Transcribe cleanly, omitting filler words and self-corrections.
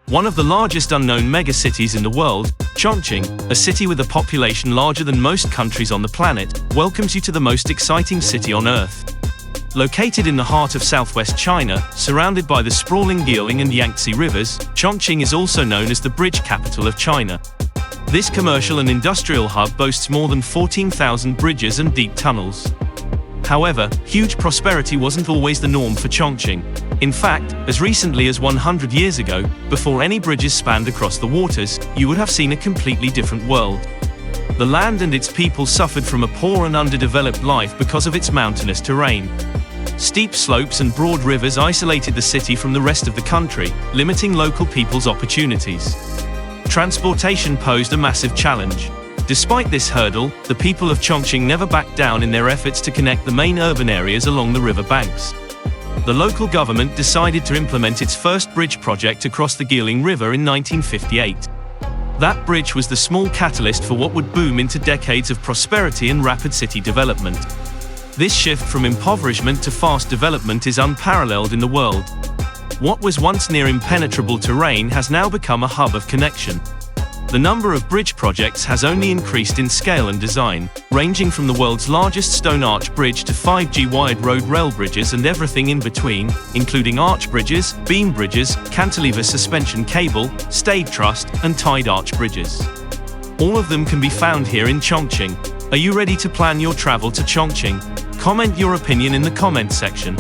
One of the largest unknown megacities in the world, Chongqing, a city with a population larger than most countries on the planet, welcomes you to the most exciting city on Earth. Located in the heart of southwest China, surrounded by the sprawling Guilin and Yangtze Rivers, Chongqing is also known as the bridge capital of China. This commercial and industrial hub boasts more than 14,000 bridges and deep tunnels. However, huge prosperity wasn't always the norm for Chongqing. In fact, as recently as 100 years ago, before any bridges spanned across the waters, you would have seen a completely different world. The land and its people suffered from a poor and underdeveloped life because of its mountainous terrain. Steep slopes and broad rivers isolated the city from the rest of the country, limiting local people's opportunities. Transportation posed a massive challenge. Despite this hurdle, the people of Chongqing never backed down in their efforts to connect the main urban areas along the river banks. The local government decided to implement its first bridge project across the Guilin River in 1958. That bridge was the small catalyst for what would boom into decades of prosperity and rapid city development. This shift from impoverishment to fast development is unparalleled in the world. What was once near impenetrable terrain has now become a hub of connection. The number of bridge projects has only increased in scale and design, ranging from the world's largest stone arch bridge to 5G wide road rail bridges and everything in between, including arch bridges, beam bridges, cantilever suspension cable, stayed truss, and tied arch bridges. All of them can be found here in Chongqing. Are you ready to plan your travel to Chongqing? Comment your opinion in the comment section.